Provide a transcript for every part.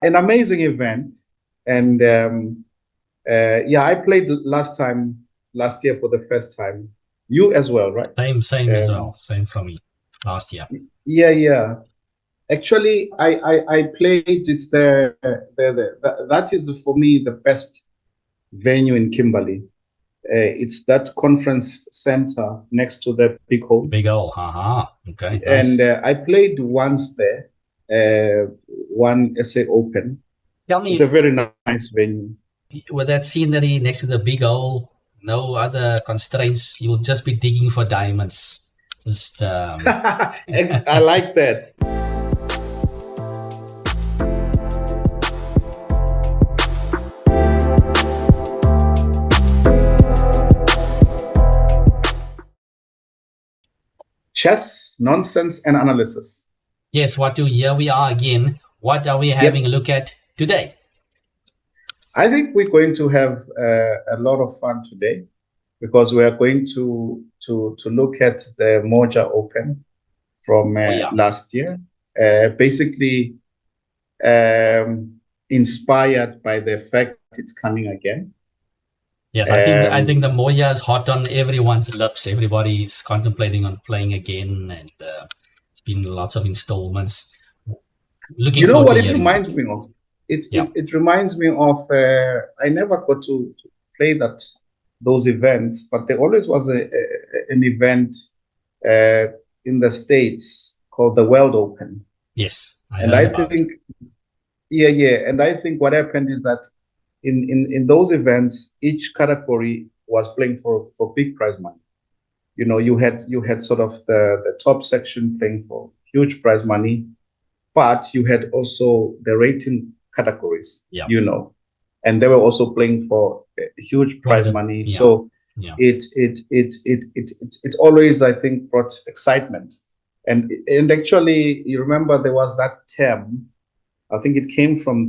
an amazing event. And yeah, I played last year for the first time. You as well, right? Same as well. Same for me. Last year. Yeah. Actually, I played. It's that is for me the best venue in Kimberley. It's that conference center next to the big hole. Big hole, okay. And Nice. I played once there, one SA Open. Tell me, it's a very nice venue. With that scenery next to the big hole, no other constraints, you'll just be digging for diamonds. Just I like that. Chess, nonsense, and analysis. Yes, Watu, here we are again. What are we having a look at today? I think we're going to have a lot of fun today because we are going to look at the Moja Open from last year. Basically, inspired by the fact it's coming again. Yes, I think the Moya is hot on everyone's lips. Everybody's contemplating on playing again, and it's been lots of installments. Looking forward what to it reminds me of? It reminds me of I never got to play those events, but there always was an event in the States called the World Open. Yes, and I think and I think what happened is that in those events, each category was playing for big prize money. You had sort of the top section playing for huge prize money, but you had also the rating categories, and they were also playing for huge prize money. So it always, I think, brought excitement. And actually, you remember there was that term, I think it came from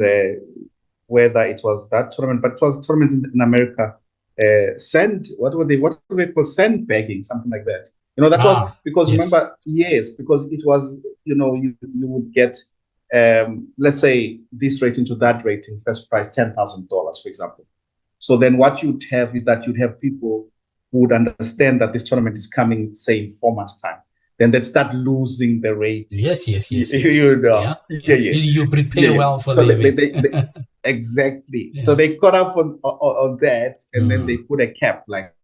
whether it was that tournament, but it was tournaments in America. What do they call sandbagging, something like that. That was because remember, because it was, you would get, let's say this rating to that rating, first prize $10,000, for example. So then what you'd have is that you'd have people who would understand that this tournament is coming, say, in 4 months' time. Then they'd start losing the rate. Yes. You prepare well for so the event. Exactly. So they caught up on that, and then they put a cap, like,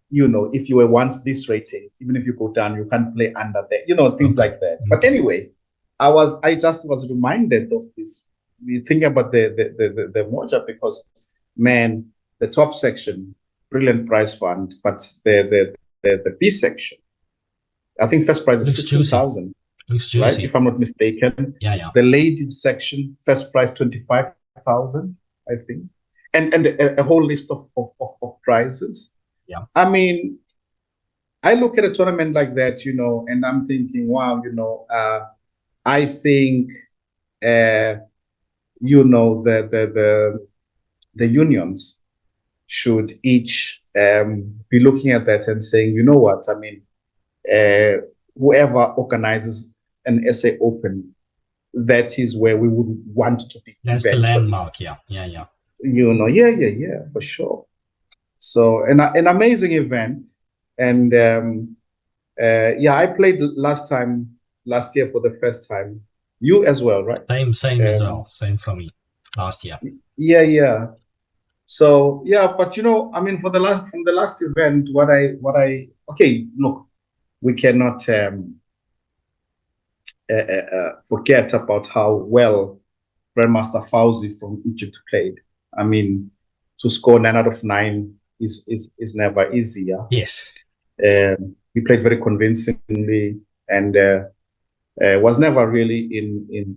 if you were once this rating, even if you go down, you can't play under that, things like that. But anyway, I just was reminded of this. We think about the Moja because, man, the top section, brilliant prize fund, but the B section, I think first prize is 60,000, right? If I'm not mistaken. Yeah. The ladies section, first prize 25,000, I think, and a whole list of prizes. Yeah. I mean, I look at a tournament like that, and I'm thinking, wow, I think, the unions should each be looking at that and saying, you know what, I mean, whoever organizes an SA Open, that is where we would want to be. That's eventually the landmark, yeah. For sure. So an amazing event, and I played last year for the first time. You as well, right? Same as well. Same for me. Last year. Yeah. So but I mean, from the last event, look, we cannot forget about how well Grandmaster Fauzi from Egypt played. I mean, to score 9 out of 9 is never easy. Yeah? Yes. He played very convincingly and was never really in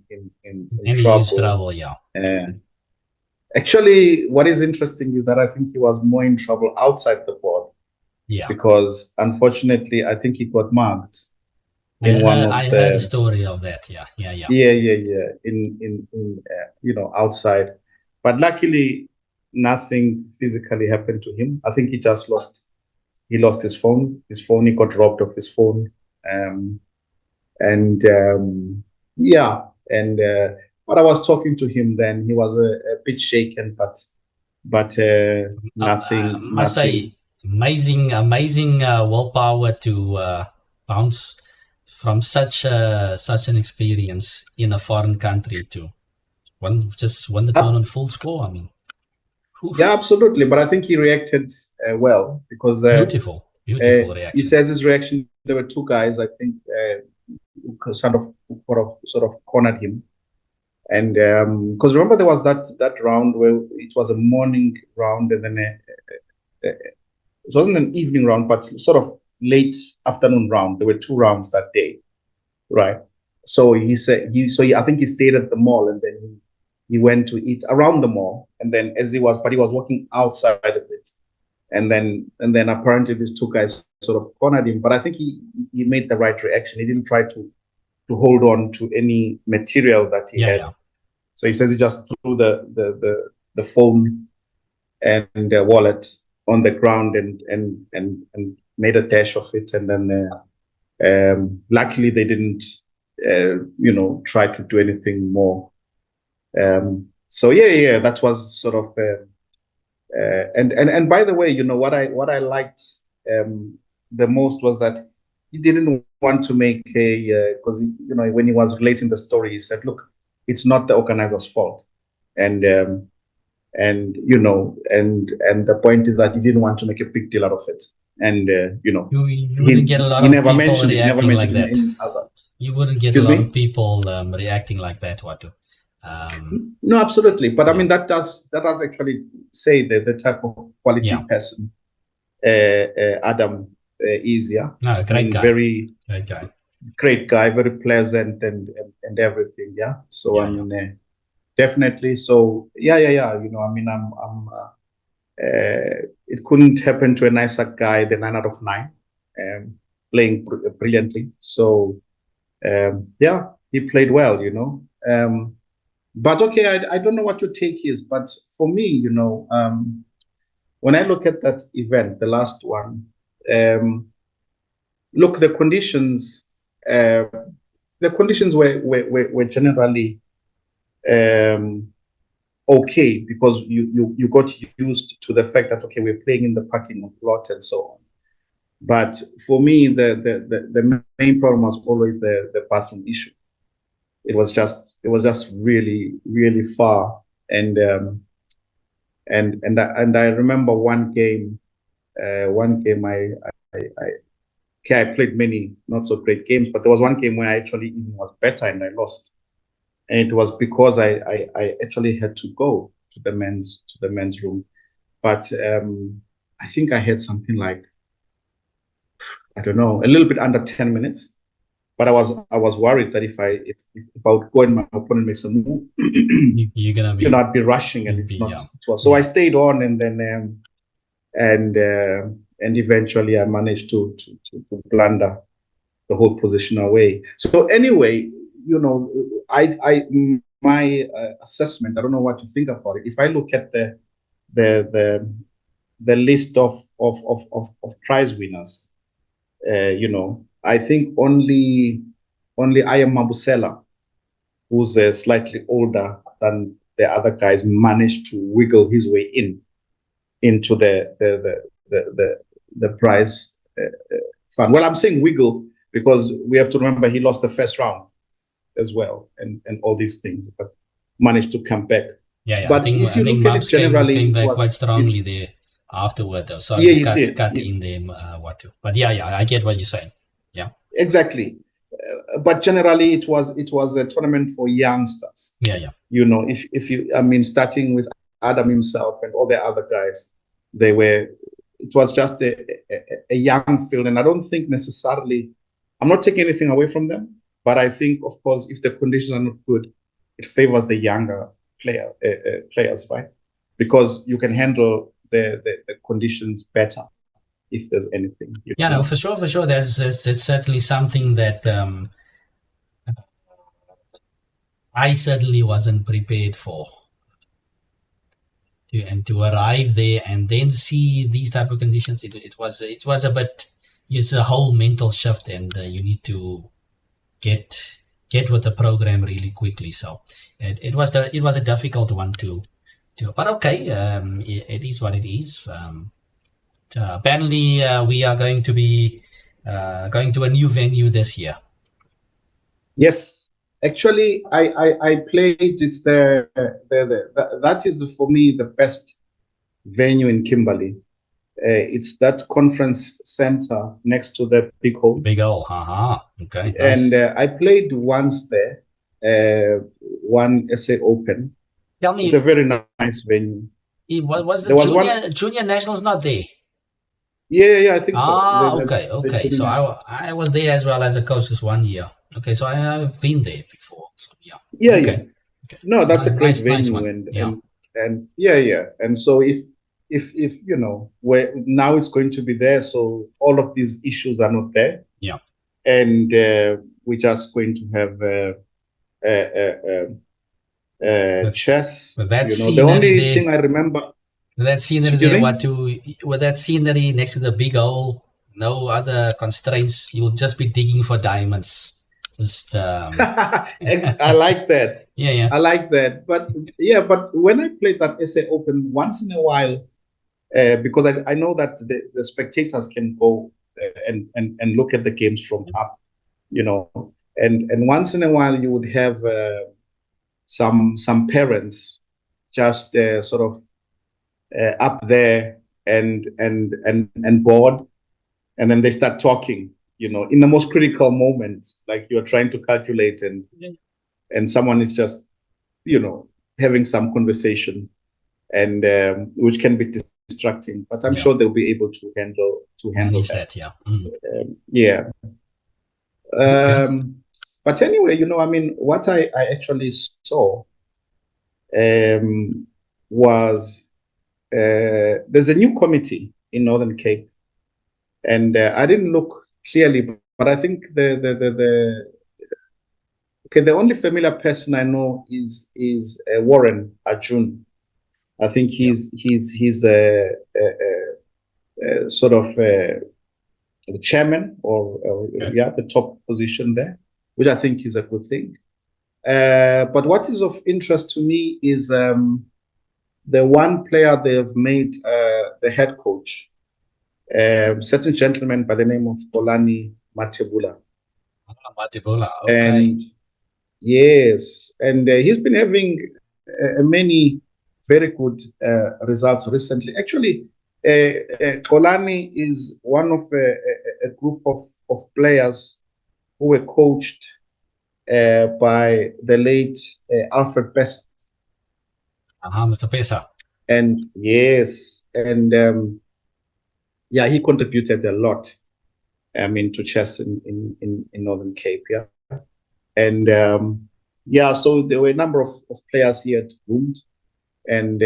trouble. Yeah. Actually, what is interesting is that I think he was more in trouble outside the board. Yeah. Because unfortunately, I think he got mugged. I heard a story of that. Yeah. In outside, but luckily nothing physically happened to him. I think he just lost his phone. He got robbed of his phone. But I was talking to him then. He was a bit shaken, but nothing. Must say, amazing willpower to bounce from such an experience in a foreign country to win the tournament full score. I mean, yeah, absolutely. But I think he reacted well because beautiful reaction. He says his reaction. There were two guys, I think, who sort of cornered him. And because remember there was that round where it was a morning round and then it wasn't an evening round, but sort of late afternoon round. There were two rounds that day, right? So he said I think he stayed at the mall and then he went to eat around the mall, and then he was walking outside of it, and then apparently these two guys sort of cornered him. But I think he made the right reaction. He didn't try to hold on to any material that he had. Yeah. So he says he just threw the phone and the wallet on the ground and made a dash of it. And then luckily they didn't, try to do anything more. So yeah, that was sort of, and by the way, what I liked the most was that he didn't want to make because when he was relating the story, he said, "Look, it's not the organizer's fault," and the point is that he didn't want to make a big deal out of it, and you wouldn't get a lot of people reacting like that. You wouldn't get a lot of people reacting like that, Watu. No, absolutely, but I mean that does actually say the type of quality person Adam is. No, great guy. Very great guy, very pleasant and everything. Yeah. So I mean, definitely. So yeah. I mean, I'm it couldn't happen to a nicer guy than 9 out of 9, playing brilliantly. So he played well. But okay, I don't know what your take is, but for me, when I look at that event, the last one, look, the conditions were generally okay, because you got used to the fact that, okay, we're playing in the parking lot and so on. But for me, the main problem was always the bathroom issue. It was just really, really far, and I remember one game I played many not so great games, but there was one game where I actually even was better and I lost, and it was because I actually had to go to the men's room, but I think I had something like, I don't know, a little bit under 10 minutes. But I was worried that if I would go and my opponent makes a move, you're gonna be, I'd be rushing, and it's not. So I stayed on, and then and eventually I managed to blunder the whole position away. So anyway, my assessment, I don't know what you think about it. If I look at the list of prize winners, I think only I am Mabusela, who's slightly older than the other guys, managed to wiggle his way into the prize fund. Well, I'm saying wiggle because we have to remember he lost the first round as well, and all these things, but managed to come back. Yeah. But I think Mabs came back quite strongly there afterward. Though. Sorry, cut in there, Watu. But yeah, I get what you're saying. Yeah, exactly. But generally, it was a tournament for youngsters. Yeah. If you, I mean, starting with Adam himself and all the other guys, it was just a young field, and I don't think necessarily, I'm not taking anything away from them, but I think, of course, if the conditions are not good, it favors the younger players, right? Because you can handle the conditions better if there's anything. No, for sure. There's certainly something that I certainly wasn't prepared for. To arrive there and then see these type of conditions, it was a bit, it's a whole mental shift, and you need to get get with the program really quickly. So it was a difficult one to but okay, it is what it is. Apparently, we are going to be going to a new venue this year. Yes, actually, I played. It's that is for me the best venue in Kimberley. It's that conference center next to the big hole. Big hole, okay, nice. And I played once there, one SA Open. Tell me, it's a very nice venue. Was the junior nationals not there? Yeah, I think so. Okay. So I was there as well as a coach this 1 year. Okay, so I've been there before. So yeah. Okay. No, that's a great venue, and and so if you know where now it's going to be there, so all of these issues are not there. Yeah, and we're just going to have chess. The only thing I remember. With that scenery there, with that scenery next to the big hole, no other constraints. You'll just be digging for diamonds. Just I like that. Yeah. I like that. But when I played that SA Open once in a while, because I know that the spectators can go and look at the games from up, and once in a while you would have some parents just sort of up there and bored, and then they start talking, in the most critical moment, like you're trying to calculate and someone is just, having some conversation, and which can be distracting, but I'm sure they'll be able to handle that. Yeah. Okay. But anyway, what I actually saw was there's a new committee in Northern Cape, and I didn't look clearly, but I think the only familiar person I know is Warren Arjun. I think he's sort of the chairman or the top position there, which I think is a good thing. But what is of interest to me is the one player they have made the head coach, certain gentleman by the name of Polani Matebula. Matebula, okay. And yes, and he's been having many very good results recently. Actually, Polani is one of a group of players who were coached by the late Alfred Bessa. Mr. Pesa. And yes, and he contributed a lot, to chess in Northern Cape, and so there were a number of players here at Bund, and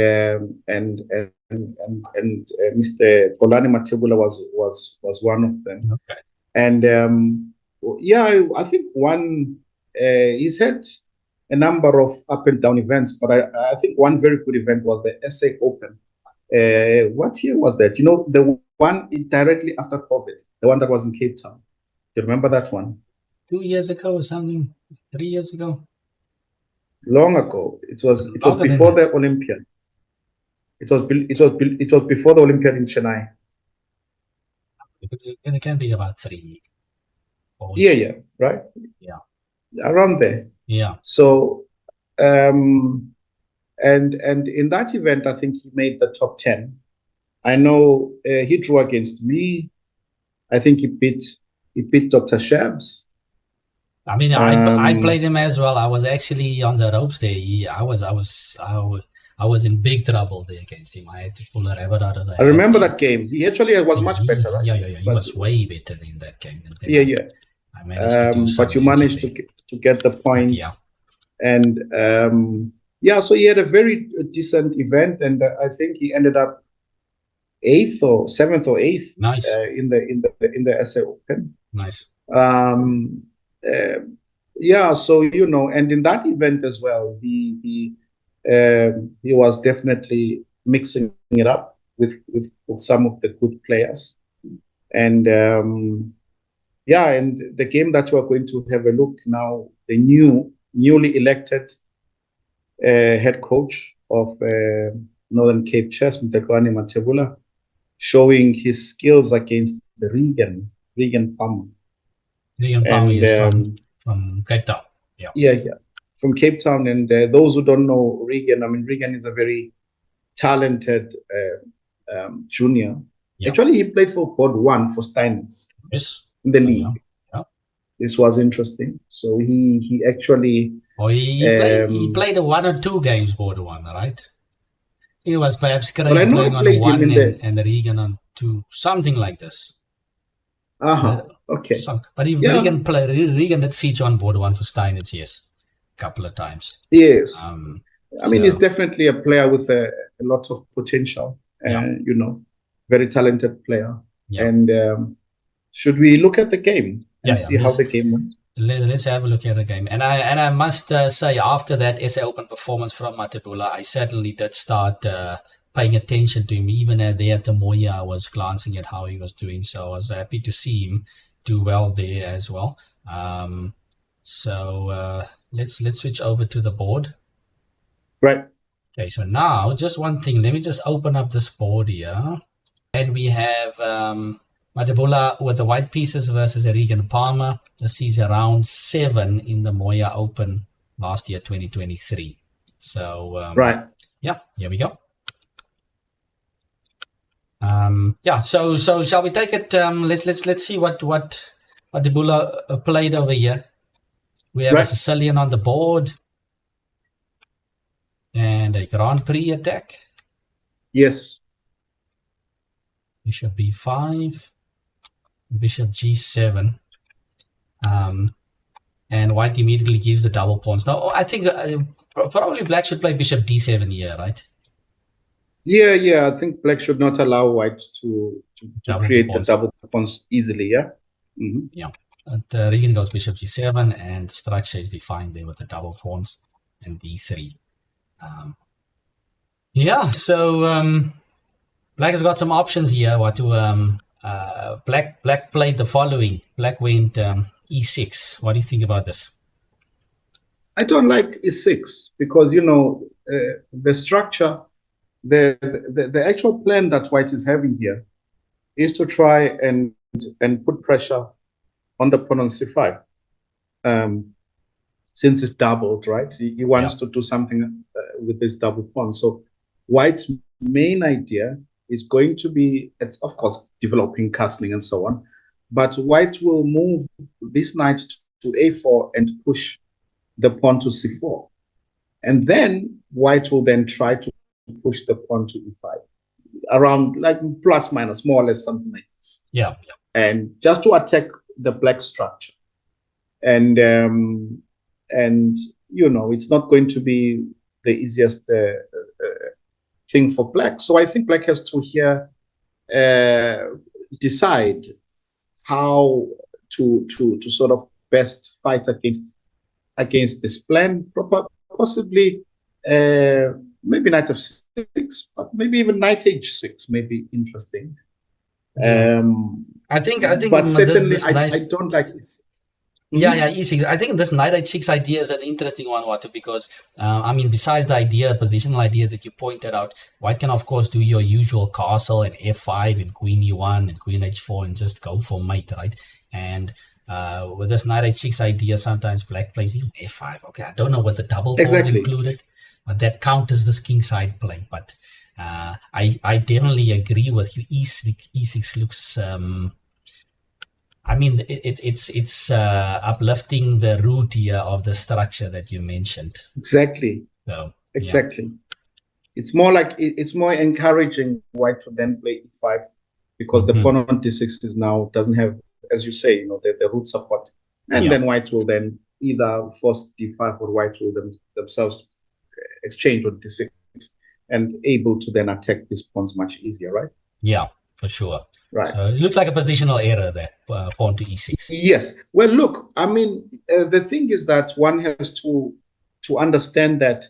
Mr. Polani Matebula was one of them. Okay. And I think he's had a number of up and down events, but I think one very good event was the SA Open. What year was that? The one directly after COVID, the one that was in Cape Town. Do you remember that one? 2 years ago or something? 3 years ago? Long ago. It was before the Olympiad. It was before the Olympiad in Chennai. It can be about 3. Yeah, right? Yeah. Around there. Yeah. So, and in that event, I think he made the top 10. I know he drew against me. I think he beat Dr. Shabs. I mean, I played him as well. I was actually on the ropes there. I was in big trouble there against him. I had to pull a rabbit out of the hat. I remember that game. He actually was much better, right? Yeah. He was way better in that game. I managed to do but you managed to get the point. Yeah. And so he had a very decent event, and I think he ended up 8th or 7th or 8th. Nice. In the SA Open. Nice. So and in that event as well, he was definitely mixing it up with some of the good players, and Yeah, and the game that we're going to have a look now, the newly elected head coach of Northern Cape Chess, Matula, showing his skills against the Regan Palmer. Regan Palmer is from Cape Town. Yeah, from Cape Town. And those who don't know Regan, I mean, Regan is a very talented junior. Actually, he played for Board 1 for Steinitz in the league. This was interesting. So he actually... Oh, he played 1 or 2 games Board 1, right? He was perhaps Craig playing on 1 and Regan on 2, something like this. Okay. But Regan did feature on Board 1 for Steinitz, yes, a couple of times. Yes. I mean, he's definitely a player with a lot of potential, you know, very talented player. And should we look at the game and see how the game went? Let's have a look at the game. And I must say, after that SA Open performance from Matula, I certainly did start paying attention to him. Even there at the Moya, I was glancing at how he was doing. So I was happy to see him do well there as well. So let's switch over to the board. Right. Okay, so now just one thing. Let me just open up this board here. And we have Matula with the white pieces versus Regan Palmer. This is round 7 in the Moja Open last year, 2023. So right. Yeah, here we go. Yeah, so shall we take it? Let's see what Matula played over here. We have a Sicilian on the board. And a Grand Prix attack. Yes. Bishop b5. Bishop g7. And white immediately gives the double pawns. Now, I think probably black should play bishop d7 here, right? Yeah. I think black should not allow white to create the double pawns easily, yeah? Mm-hmm. Yeah. But Regan goes bishop g7, and the structure is defined there with the double pawns and d3. Yeah, so black has got some options here. Black played the following. Black went e6. What do you think about this? I don't like e6 because, you know, the structure, the actual plan that white is having here is to try and put pressure on the pawn on c5. Since it's doubled, right? He wants to do something with this double pawn. So white's main idea is going to be, of course, developing castling and so on. But white will move this knight to a4 and push the pawn to c4. And then white will then try to push the pawn to e5. Around like plus minus, more or less something like this. Yeah. And just to attack the black structure. And you know, it's not going to be the easiest thing for black. So I think black has to here decide how to sort of best fight against this plan. Possibly maybe knight f6, but maybe even knight h6 may be interesting. I think but certainly I don't like it. Yeah, e6. I think this knight h6 idea is an interesting one, Watu, because, I mean, besides the positional idea that you pointed out, white can, of course, do your usual castle and f5 and queen e1 and queen h4 and just go for mate, right? And with this knight h6 idea, sometimes black plays even f5. Okay, I don't know what the double pawns included, but that counters this kingside play. But I definitely agree with you. E6 looks... I mean, it's uplifting the root here of the structure that you mentioned. Exactly. So, exactly. Yeah. It's more like it's more encouraging white to then play e5 because the pawn on d6 is now doesn't have, as you say, you know, the root support, and then white will then either force d5 or white will themselves exchange on d6 and able to then attack these pawns much easier, right? Yeah, for sure. Right. So it looks like a positional error there, pawn to e6. Yes. Well, look, I mean, the thing is that one has to understand that,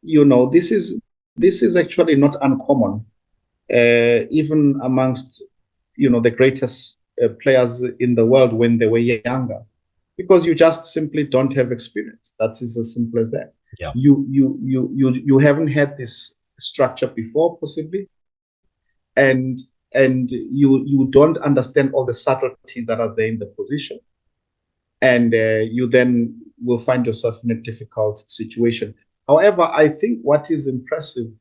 you know, this is actually not uncommon, even amongst, you know, the greatest players in the world when they were younger, because you just simply don't have experience. That is as simple as that. Yeah. You haven't had this structure before, possibly, and you don't understand all the subtleties that are there in the position, and you then will find yourself in a difficult situation. However, I think what is impressive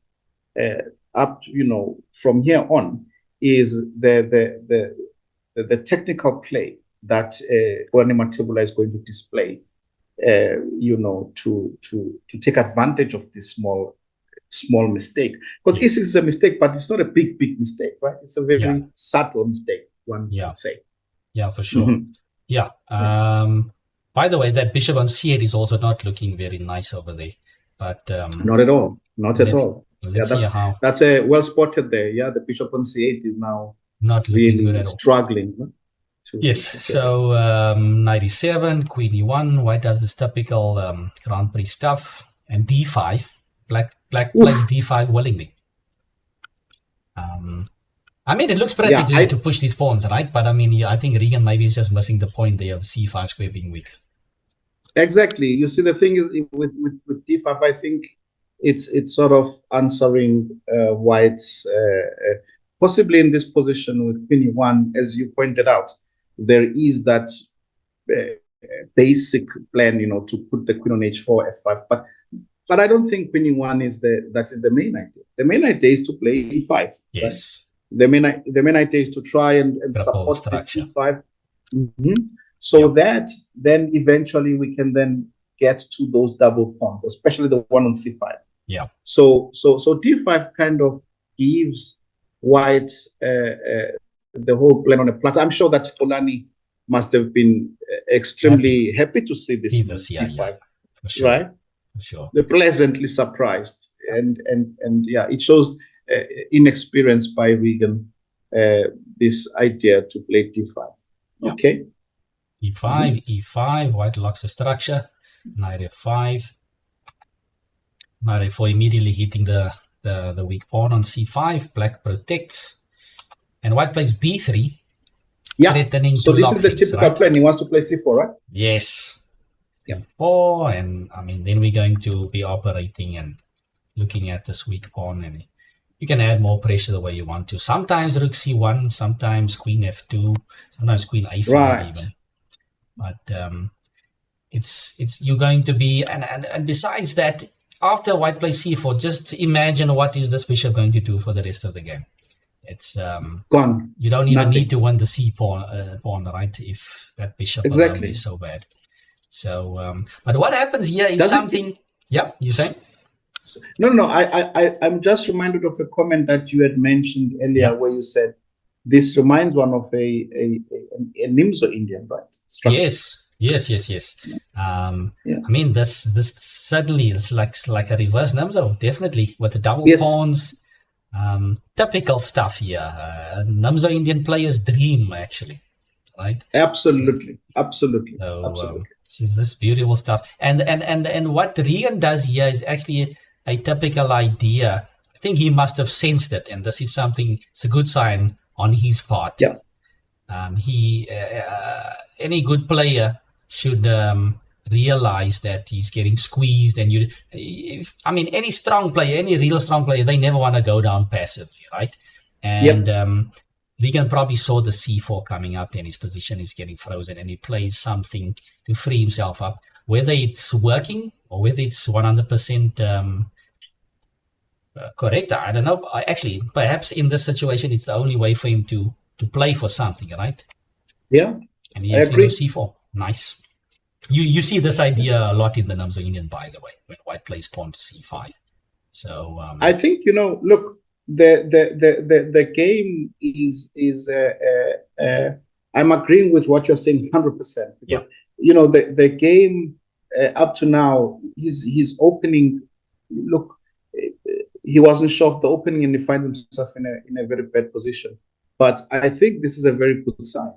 up to, from here on is the technical play that Matula is going to display, to take advantage of this small mistake. Because this is a mistake, but it's not a big mistake, right? It's a very subtle mistake, one could say. Yeah, for sure. Yeah. By the way, that bishop on c8 is also not looking very nice over there. But not at all. Not at all. Let's see how. That's a well spotted there. Yeah, the bishop on c8 is now not really looking good at all. Struggling. Yes. So knight e7, queen e1. White does this typical Grand Prix stuff, and d5. Black plays d5 willingly. I mean, it looks pretty to push these pawns, right? But I mean, I think Regan maybe is just missing the point there of the c5 square being weak. Exactly. You see, the thing is with d5, I think it's sort of answering White's possibly in this position with queen e1, as you pointed out. There is that basic plan, to put the queen on h4, f5, but I don't think queen e1 is the main idea. The main idea is to play e5. Yes. Right? The main idea is to try and support this e5. So that then eventually we can then get to those double pawns, especially the one on c5. Yeah. So d5 kind of gives White the whole plan on a platter. I'm sure that Polani must have been extremely happy to see this d5, for sure. right? For sure. They're pleasantly surprised, and it shows inexperience by Regan. This idea to play d5. Yeah. Okay. e5, e5. White locks the structure. Knight f5. Knight f4 immediately hitting the weak pawn on c5. Black protects, and White plays b3. Yeah. So this is the typical plan. He wants to play c4, right? Yes. Yeah. 4, and I mean, then we're going to be operating and looking at this weak pawn, and you can add more pressure the way you want to. Sometimes rook c1, sometimes queen f2, sometimes queen a5 even. But it's you're going to be, and besides that, after White plays c4, just imagine what is this bishop going to do for the rest of the game. It's gone. You don't even need to win the c pawn, right? If that bishop is so bad. So, but what happens here is something. Yeah, you saying? No. I'm just reminded of a comment that you had mentioned earlier, where you said this reminds one of a Nimzo Indian, right? Structure. Yes. I mean, this certainly is like a reverse Nimzo, definitely, with the double pawns. Typical stuff here. Nimzo Indian players' dream, actually, right? Absolutely. This is beautiful stuff, and what Regan does here is actually a typical idea. I think he must have sensed it, and this is something. It's a good sign on his part. Yeah. Any good player should realize that he's getting squeezed, and any strong player, any real strong player, they never want to go down passively, right? And Regan probably saw the c4 coming up, and his position is getting frozen, and he plays something to free himself up. Whether it's working or whether it's 100% correct, I don't know. Actually, perhaps in this situation, it's the only way for him to play for something, right? Yeah, and he actually goes c4. Nice. You see this idea a lot in the Nimzo Indian, by the way, when White plays pawn to c5. So I think look, the game is I'm agreeing with what you're saying 100%. Yeah. The game up to now, his opening, look, he wasn't sure of the opening, and he finds himself in a very bad position. But I think this is a very good sign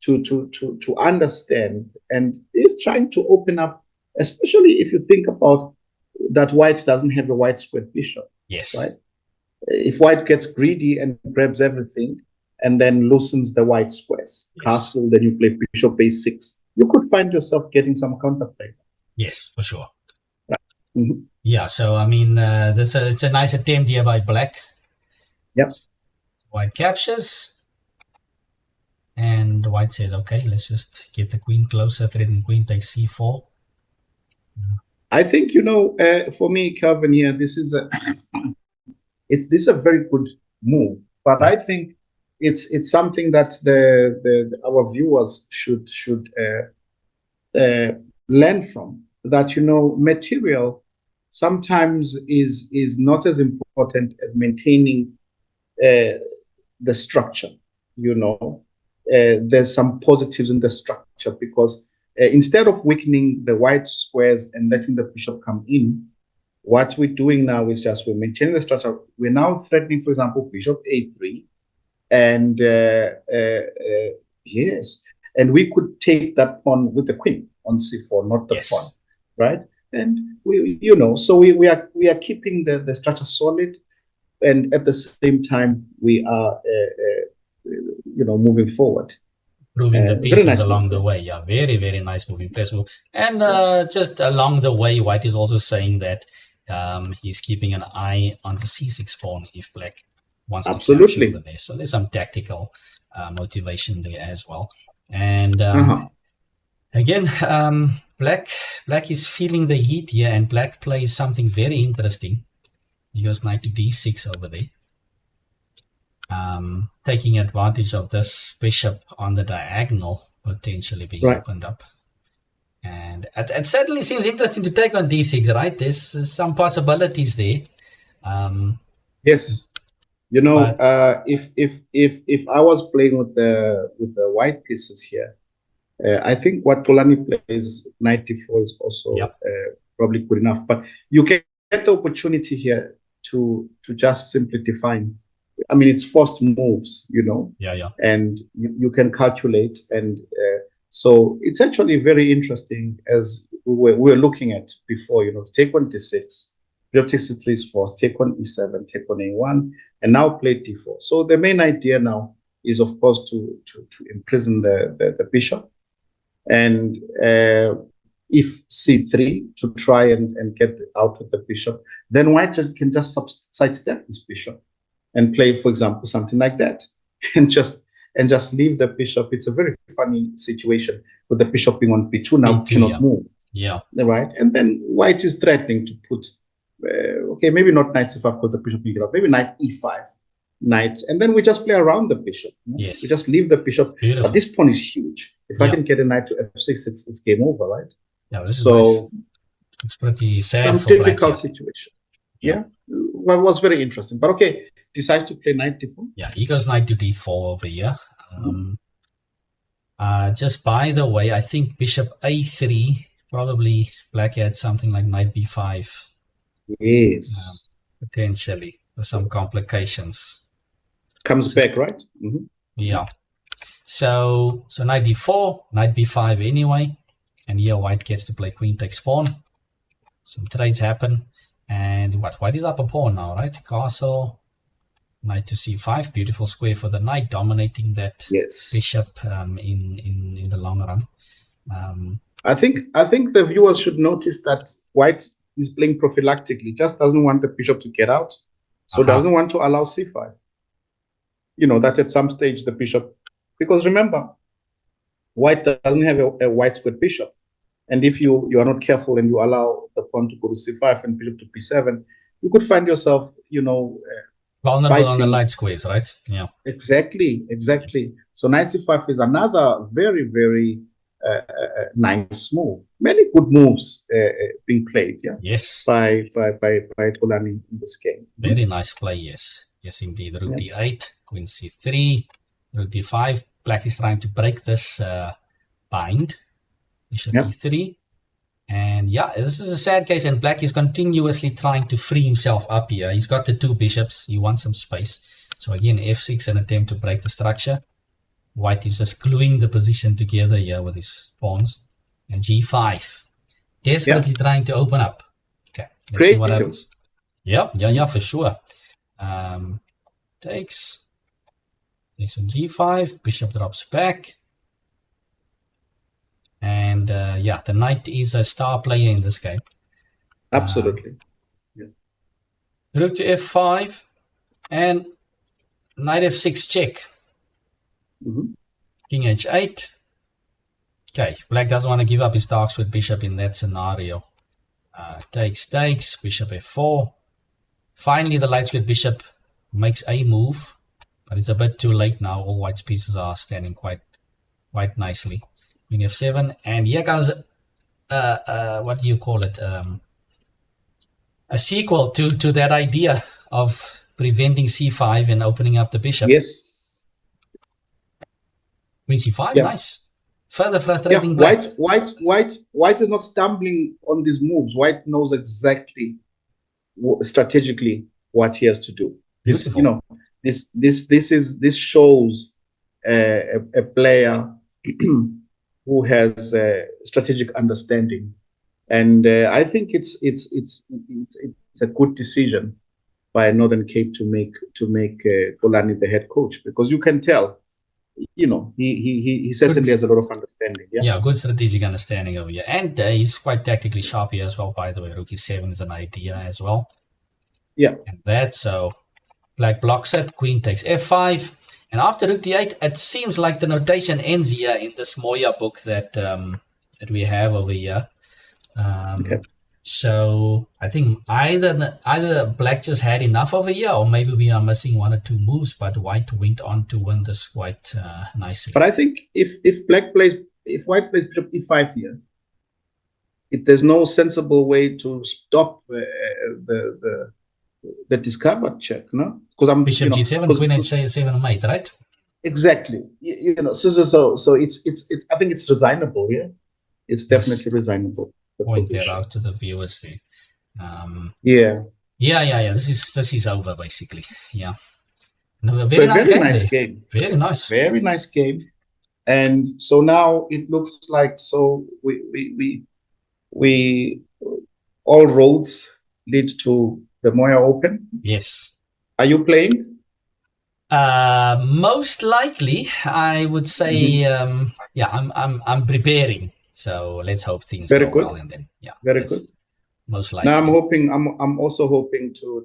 to understand, and he's trying to open up, especially if you think about that White doesn't have a white square bishop. Yes. Right. If White gets greedy and grabs everything, and then loosens the white squares. Yes. Castle, then you play bishop a6. You could find yourself getting some counterplay. Yes, for sure. Mhm. Yeah, so I mean, it's a nice attempt here by black. Yep. White captures. And white says, okay, let's just get the queen closer, threatening queen takes c4. I think, for me, Calvin, here, this is a very good move. But I think it's something that our viewers should learn from. That material sometimes is not as important as maintaining the structure. There's some positives in the structure because instead of weakening the white squares and letting the bishop come in, what we're doing now is just we're maintaining the structure. We're now threatening, for example, bishop a3, and yes, and we could take that pawn with the queen on c4, not the pawn, right? And so we are keeping the structure solid, and at the same time we are moving forward. Proving the pieces nice along the way. Yeah, very, very nice moving place move. And just along the way, white is also saying that he's keeping an eye on the c6 pawn if black wants to capture over there. So there's some tactical motivation there as well. And again, black is feeling the heat here, and black plays something very interesting. He goes knight to d6 over there. Taking advantage of this bishop on the diagonal potentially being opened up. And it certainly seems interesting to take on d6, right? There's some possibilities there. Yes. If I was playing with the white pieces here, I think what Kolani plays, knight d4, is also probably good enough. But you can get the opportunity here to just simply define. I mean, it's forced moves, and you can calculate. And so it's actually very interesting, as we were looking at before, take on d6, bishop takes c3 is forced, take on e7, take on a1, and now play d4. So the main idea now is, of course, to imprison the bishop, and if c3 to try and get out with the bishop, then white can just sidestep this bishop and play, for example, something like that, and just leave the bishop. It's a very funny situation with the bishop being on b2 now, cannot move. Yeah. Right, and then white is threatening to put, okay, maybe not knight c5 because the bishop can get up. Maybe knight e5, knight, and then we just play around the bishop. Yes. We just leave the bishop. Beautiful. But this pawn is huge. If I can get a knight to f6, it's game over, right? Yeah. This is nice. It's pretty sad for difficult situation. Yeah. Well, it was very interesting. But okay. Decides to play knight d4. Yeah, he goes knight to d4 over here. Just by the way, I think bishop a3, probably black had something like knight b5. Yes. Potentially, with some complications. Comes back, right? Yeah. So knight d4, knight b5 anyway. And here white gets to play queen takes pawn. Some trades happen. And white is up a pawn now, right? Castle. Knight to c5, beautiful square for the knight, dominating that bishop in the long run. I think the viewers should notice that white is playing prophylactically, just doesn't want the bishop to get out, so doesn't want to allow c5. That at some stage the bishop, because remember, white doesn't have a white squared bishop, and if you are not careful and you allow the pawn to go to c5 and bishop to b7, you could find yourself, vulnerable on the light squares, right? Yeah. Exactly. So knight c5 is another very, very nice move. Many good moves being played, Yes. By Kolani in this game. Very nice play, yes. Yes, indeed. Rook d8, queen c3, rook d5. Black is trying to break this bind. Bishop e3. And yeah, this is a sad case, and black is continuously trying to free himself up here. He's got the two bishops. He wants some space. So again, f6, an attempt to break the structure. White is just gluing the position together here with his pawns. And g5. Desperately trying to open up. Okay, let's see what happens. Yeah, for sure. Takes. Takes on g5, bishop drops back. And yeah, the knight is a star player in this game. Absolutely. Rook to f5 and knight f6 check. King h8. Okay, black doesn't want to give up his darks with bishop in that scenario. Takes, bishop f4. Finally, the light square bishop makes a move, but it's a bit too late now. All white's pieces are standing quite nicely. Queen f7, and here comes what do you call it? A sequel to that idea of preventing c5 and opening up the bishop. Yes. Queen c5, nice. Further frustrating. White is not stumbling on these moves. White knows exactly strategically what he has to do. This, you know, this shows a player who has strategic understanding, and I think it's a good decision by Northern Cape to make Polani the head coach, because you can tell, you know, he certainly has a lot of understanding. Yeah, good strategic understanding over here, and he's quite tactically sharp here as well. By the way, Rook e7 is an idea as well. Yeah, and that so black blocks it. Queen takes f5. And after Rook d8, it seems like the notation ends here in this Moya book that that we have over here. So I think either black just had enough over here, or maybe we are missing one or two moves. But white went on to win this quite nicely. But I think if white plays bishop e5 here, there's no sensible way to stop the discovered check, no? Because I'm bishop g7, queen h7 mate, right? Exactly. You know, so it's I think it's resignable. Yeah, it's definitely resignable. Point that out to the viewers there. Yeah. This is over basically. Yeah. No, very nice game. Very nice. Very nice game. And so now it looks like we all roads lead to the Moja Open. Yes. Are you playing? Most likely, I would say. Yeah, I'm preparing. So let's hope things go well, and then very good. Most likely. Now I'm also hoping to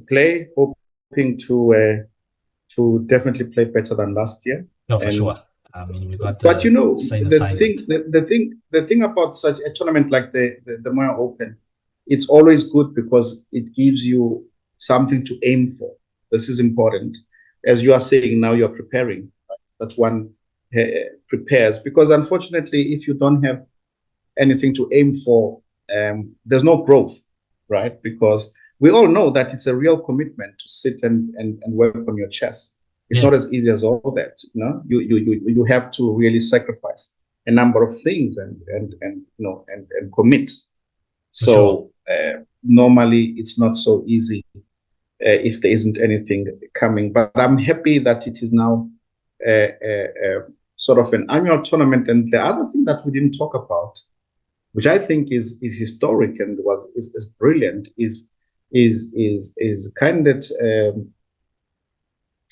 play. Hoping to definitely play better than last year. No, for sure. I mean, we got. But you know, the thing about such a tournament like the Moja Open, it's always good because it gives you something to aim for. This is important. As you are saying now, you're preparing. Right? That one prepares, because unfortunately, if you don't have anything to aim for, there's no growth, right? Because we all know that it's a real commitment to sit and work on your chess. It's not as easy as all that. You know, you have to really sacrifice a number of things and commit. So normally it's not so easy if there isn't anything coming. But I'm happy that it is now sort of an annual tournament. And the other thing that we didn't talk about, which I think is historic and is brilliant, is kind of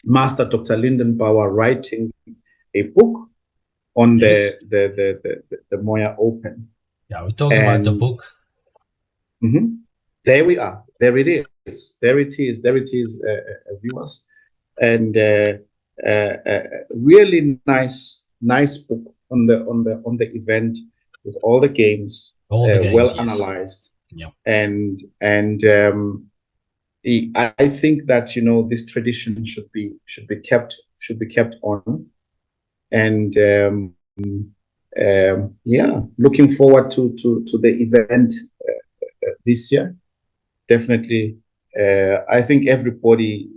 Master Dr. Lindenbauer writing a book on the Moja Open. Yeah, we're talking about the book. There we are. There it is. There it is, viewers. And really nice book on the event, with all the games, well analyzed. Yeah. And I think that, you know, this tradition should be kept on. And looking forward to the event this year. Definitely, I think everybody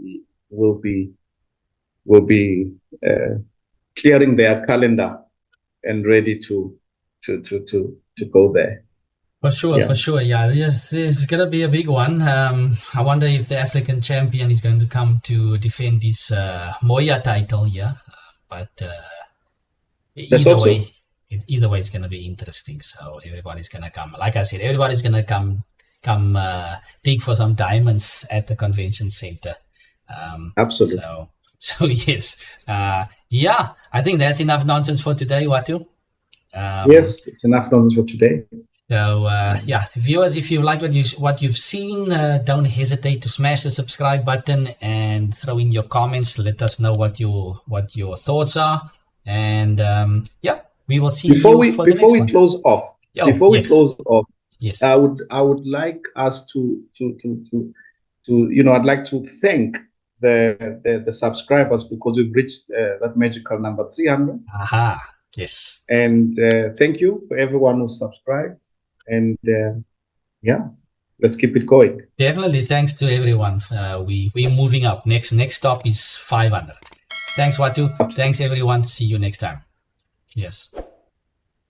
will be clearing their calendar and ready to go there. For sure. Yeah, this is going to be a big one. I wonder if the African champion is going to come to defend his Moya title here. But either way, it's going to be interesting. So everybody's going to come. Like I said, everybody's going to come dig for some diamonds at the convention center. Absolutely. So yes, yeah, I think that's enough nonsense for today, Watu. Yes, it's enough nonsense for today. So yeah, viewers, if you like what you've seen, don't hesitate to smash the subscribe button and throw in your comments. Let us know what your thoughts are, and yeah, we will see you for the next one. Before we close off, yes, I would like us to I'd like to thank the subscribers, because we've reached that magical number 300. Aha, yes, and thank you for everyone who subscribed. And yeah, let's keep it going. Definitely, thanks to everyone. We're moving up. Next stop is 500. Thanks, Watu. Thanks, everyone. See you next time. Yes.